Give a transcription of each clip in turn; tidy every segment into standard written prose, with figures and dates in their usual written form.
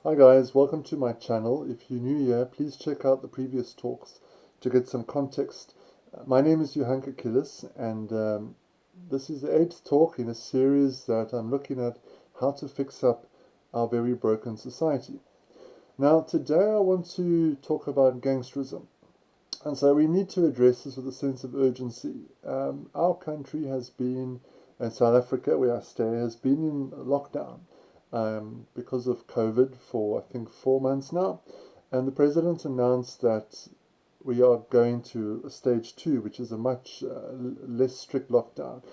Hi guys, welcome to my channel. If you're new here, please check out the previous talks to get some context. My name is Johan Killis, and this is the eighth talk in a series that I'm looking at how to fix up our very broken society. Now, today I want to talk about gangsterism. And so we need to address this with a sense of urgency. Our country has been, and South Africa, where I stay, has been in lockdown because of COVID for, I think, 4 months now. And the president announced that we are going to a stage two, which is a much less strict lockdown.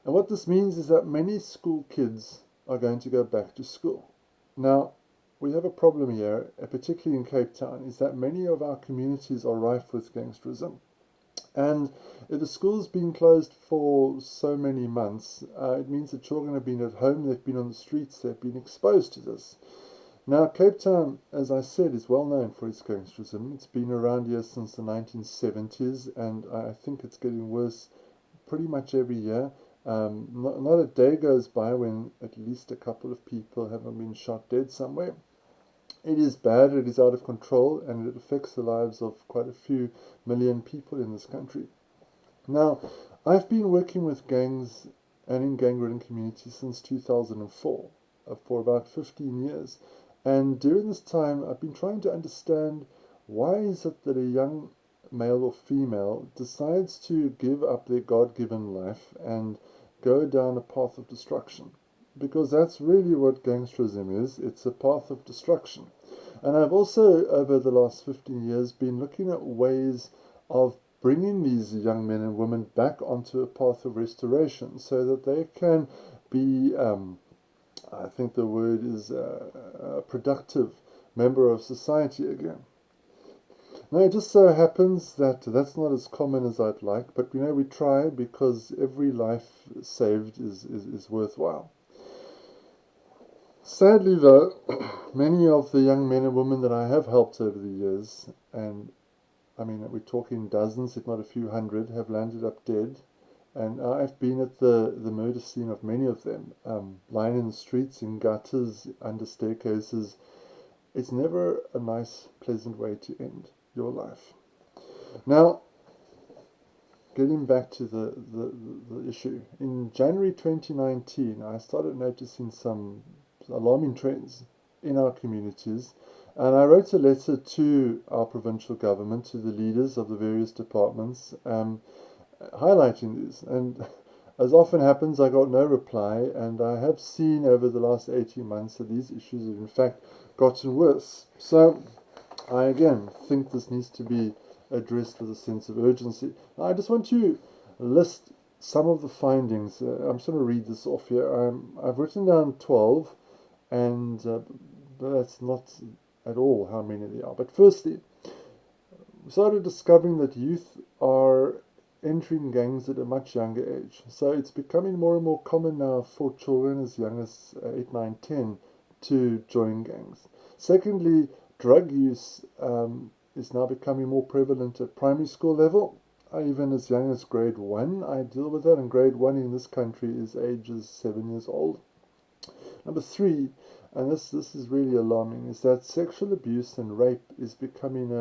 And what this means is that many school kids are going to go back to school. Now, we have a problem here, particularly in Cape Town, is that many of our communities are rife with gangsterism. And if the school's been closed for so many months, it means the children have been at home, they've been on the streets, they've been exposed to this. Now, Cape Town, as I said, is well known for its gangsterism. It's been around here since the 1970s, and I think it's getting worse pretty much every year. Not a day goes by when at least a couple of people haven't been shot dead somewhere. It is bad, it is out of control, and it affects the lives of quite a few million people in this country. Now, I've been working with gangs and in gang-ridden communities since 2004, for about 15 years. And during this time, I've been trying to understand why is it that a young male or female decides to give up their God-given life and go down a path of destruction. Because that's really what gangsterism is. It's a path of destruction. And I've also, over the last 15 years, been looking at ways of bringing these young men and women back onto a path of restoration so that they can be, I think the word is a productive member of society again. Now, it just so happens that that's not as common as I'd like, but we try because every life saved is worthwhile. Sadly, though, many of the young men and women that I have helped over the years, and I mean, we're talking dozens, if not a few hundred, have landed up dead. And I've been at the murder scene of many of them, lying in the streets, in gutters, under staircases. It's never a nice, pleasant way to end your life. Now, getting back to the issue. In January 2019, I started noticing some alarming trends in our communities, and I wrote a letter to our provincial government, to the leaders of the various departments, highlighting this. And as often happens, I got no reply, and I have seen over the last 18 months that these issues have in fact gotten worse. So I again think this needs to be addressed with a sense of urgency. Now, I just want to list some of the findings. I'm just going to read this off here. I've written down 12, and that's not at all how many there are. But firstly, we started discovering that youth are entering gangs at a much younger age. So it's becoming more and more common now for children as young as 8, 9, 10 to join gangs. Secondly, drug use is now becoming more prevalent at primary school level, even as young as grade 1. I deal with that, and grade 1 in this country is ages 7 years old. Number 3, and this is really alarming, is that sexual abuse and rape is becoming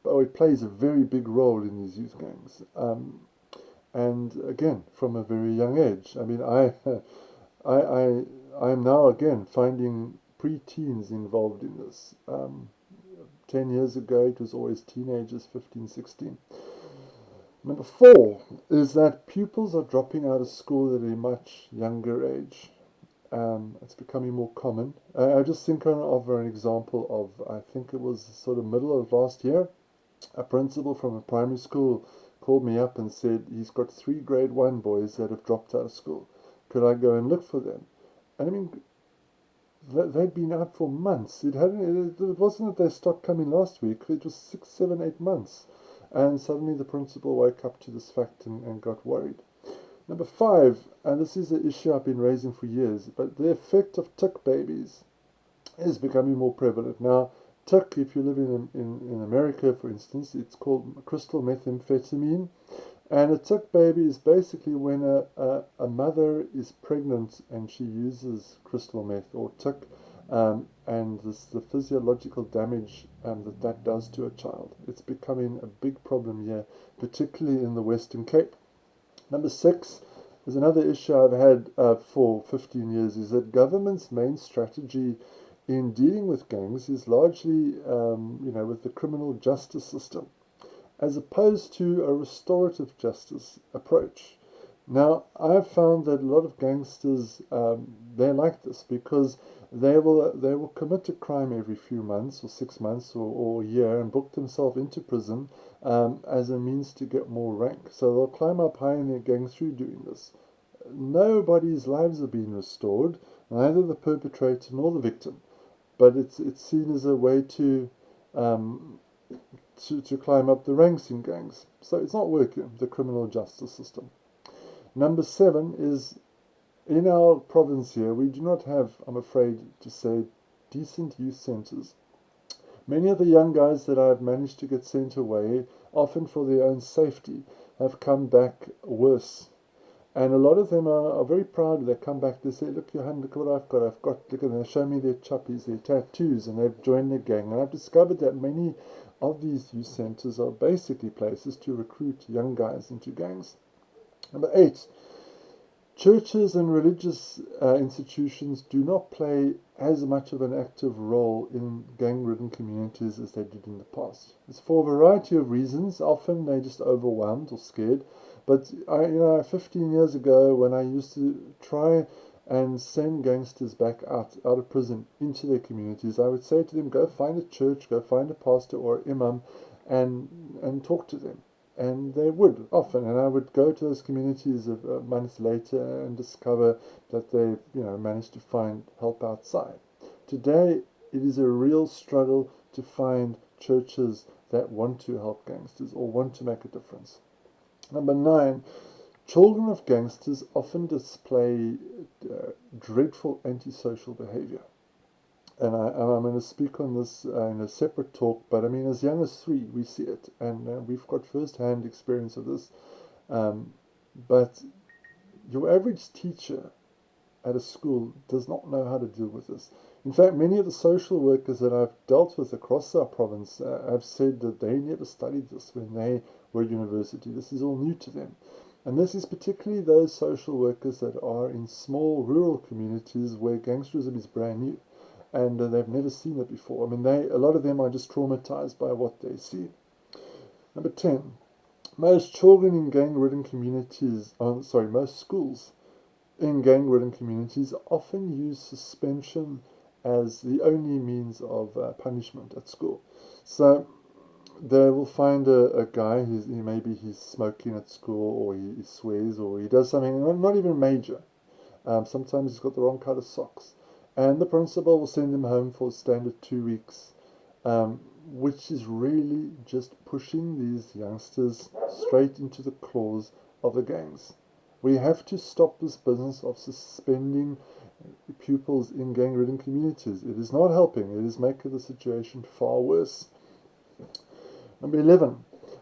it plays a very big role in these youth gangs. And again, from a very young age. I mean, I'm now again finding pre-teens involved in this. 10 years ago, it was always teenagers, 15, 16. Number 4 is that pupils are dropping out of school at a much younger age. It's becoming more common. I just think of an example of, I think it was sort of middle of last year, a principal from a primary school called me up and said he's got 3 grade 1 boys that have dropped out of school. Could I go and look for them? And I mean, they'd been out for months. It wasn't that they stopped coming last week. It was 6, 7, 8 months. And suddenly the principal woke up to this fact and got worried. Number 5, and this is an issue I've been raising for years, but the effect of tick babies is becoming more prevalent. Now, tick, if you live in America, for instance, it's called crystal methamphetamine. And a tick baby is basically when a mother is pregnant and she uses crystal meth or tick and the physiological damage that does to a child. It's becoming a big problem here, particularly in the Western Cape. Number 6 is another issue I've had for 15 years, is that government's main strategy in dealing with gangs is largely, with the criminal justice system, as opposed to a restorative justice approach. Now, I've found that a lot of gangsters, they're like this because they will commit a crime every few months or 6 months or a year and book themselves into prison as a means to get more rank. So they'll climb up high in their gang through doing this. Nobody's lives are being restored, neither the perpetrator nor the victim, but it's seen as a way um, to climb up the ranks in gangs. So it's not working, the criminal justice system. Number 7 is, in our province here, we do not have, I'm afraid to say, decent youth centres. Many of the young guys that I've managed to get sent away, often for their own safety, have come back worse. And a lot of them are very proud. They come back, they say, look, Johan, look what I've got. Look, and they show me their choppies, their tattoos, and they've joined the gang. And I've discovered that many of these youth centres are basically places to recruit young guys into gangs. Number 8, churches and religious institutions do not play as much of an active role in gang-ridden communities as they did in the past. It's for a variety of reasons. Often they're just overwhelmed or scared. But 15 years ago, when I used to try and send gangsters back out of prison into their communities, I would say to them, go find a church, go find a pastor or imam, and talk to them. And they would often, and I would go to those communities months later and discover that they, managed to find help outside. Today, it is a real struggle to find churches that want to help gangsters or want to make a difference. Number 9, children of gangsters often display dreadful antisocial behavior. And I'm going to speak on this in a separate talk, but I mean, as young as 3, we see it, and we've got first-hand experience of this. But your average teacher at a school does not know how to deal with this. In fact, many of the social workers that I've dealt with across our province have said that they never studied this when they were at university. This is all new to them. And this is particularly those social workers that are in small rural communities where gangsterism is brand new and they've never seen it before. I mean, a lot of them are just traumatized by what they see. Number 10, most children in gang-ridden communities, most schools in gang-ridden communities often use suspension as the only means of punishment at school. So they will find a guy, maybe he's smoking at school, or he swears, or he does something not even major. Sometimes he's got the wrong kind of socks. And the principal will send him home for a standard 2 weeks, which is really just pushing these youngsters straight into the claws of the gangs. We have to stop this business of suspending pupils in gang-ridden communities. It is not helping. It is making the situation far worse. Number 11,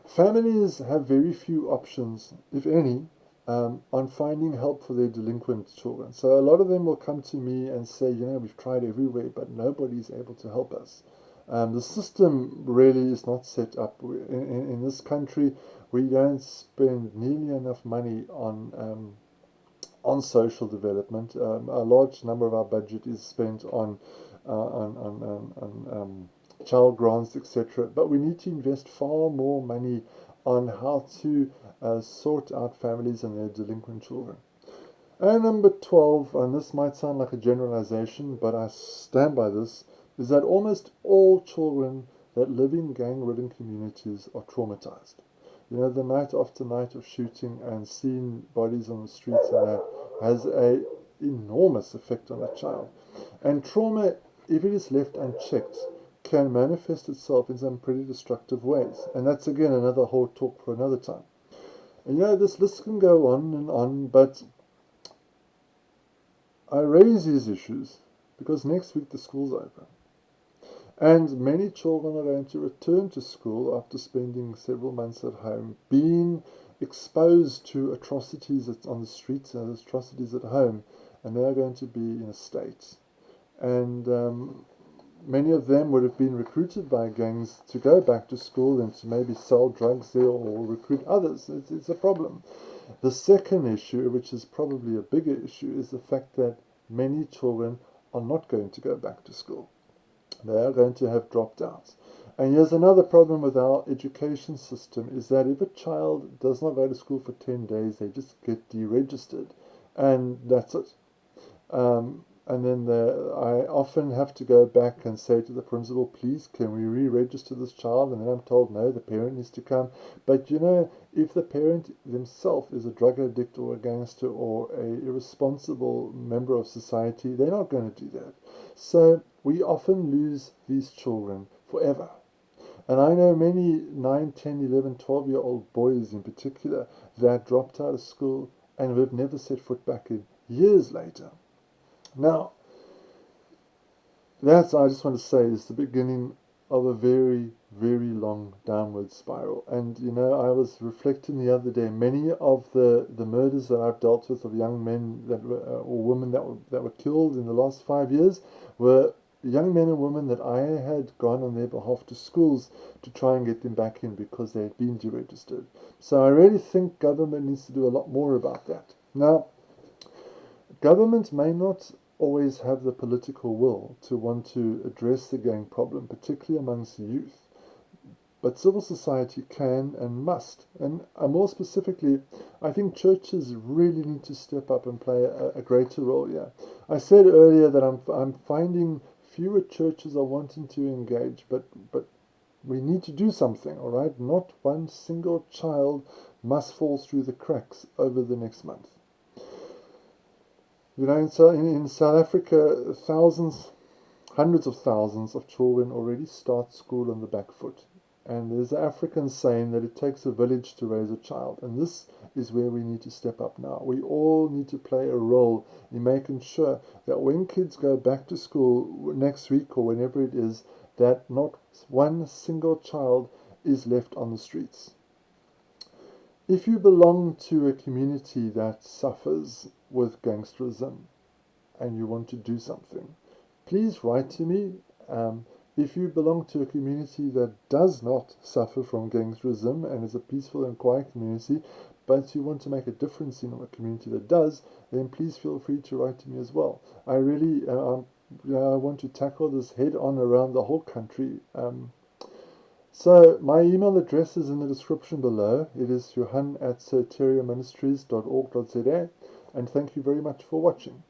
families have very few options, if any, on finding help for their delinquent children. So a lot of them will come to me and say, we've tried everywhere, but nobody's able to help us. The system really is not set up. In this country, we don't spend nearly enough money on social development. A large number of our budget is spent on child grants, etc. But we need to invest far more money on how to sort out families and their delinquent children. And number 12, and this might sound like a generalization, but I stand by this, is that almost all children that live in gang-ridden communities are traumatized. The night after night of shooting and seeing bodies on the streets and that has an enormous effect on a child. And trauma, if it is left unchecked, can manifest itself in some pretty destructive ways. And that's, again, another whole talk for another time. And this list can go on and on, but I raise these issues because next week the school's open. And many children are going to return to school after spending several months at home, being exposed to atrocities on the streets and atrocities at home, and they are going to be in a state. and many of them would have been recruited by gangs to go back to school and to maybe sell drugs there or recruit others. It's a problem. The second issue, which is probably a bigger issue, is the fact that many children are not going to go back to school. They are going to have dropped out. And here's another problem with our education system is that if a child does not go to school for 10 days, they just get deregistered. And that's it. And then I often have to go back and say to the principal, please, can we re-register this child? And then I'm told, no, the parent needs to come. But if the parent themselves is a drug addict or a gangster or a irresponsible member of society, they're not going to do that. So we often lose these children forever. And I know many 9, 10, 11, 12-year-old boys in particular that dropped out of school and who have never set foot back in years later. Now, I just want to say, is the beginning of a very, very long downward spiral. And, I was reflecting the other day, many of the murders that I've dealt with of young men or women that were killed in the last 5 years were young men and women that I had gone on their behalf to schools to try and get them back in because they had been deregistered. So I really think government needs to do a lot more about that. Now, government may not always have the political will to want to address the gang problem, particularly amongst the youth. But civil society can and must. And more specifically, I think churches really need to step up and play a greater role here. I said earlier that I'm finding fewer churches are wanting to engage, but we need to do something, all right? Not one single child must fall through the cracks over the next month. In South Africa, hundreds of thousands of children already start school on the back foot. And there's an African saying that it takes a village to raise a child. And this is where we need to step up now. We all need to play a role in making sure that when kids go back to school next week or whenever it is, that not one single child is left on the streets. If you belong to a community that suffers with gangsterism and you want to do something, please write to me. If you belong to a community that does not suffer from gangsterism and is a peaceful and quiet community, but you want to make a difference in a community that does, then please feel free to write to me as well. I really I want to tackle this head on around the whole country. So my email address is in the description below. It is johan@soteriaministries.org.za, and thank you very much for watching.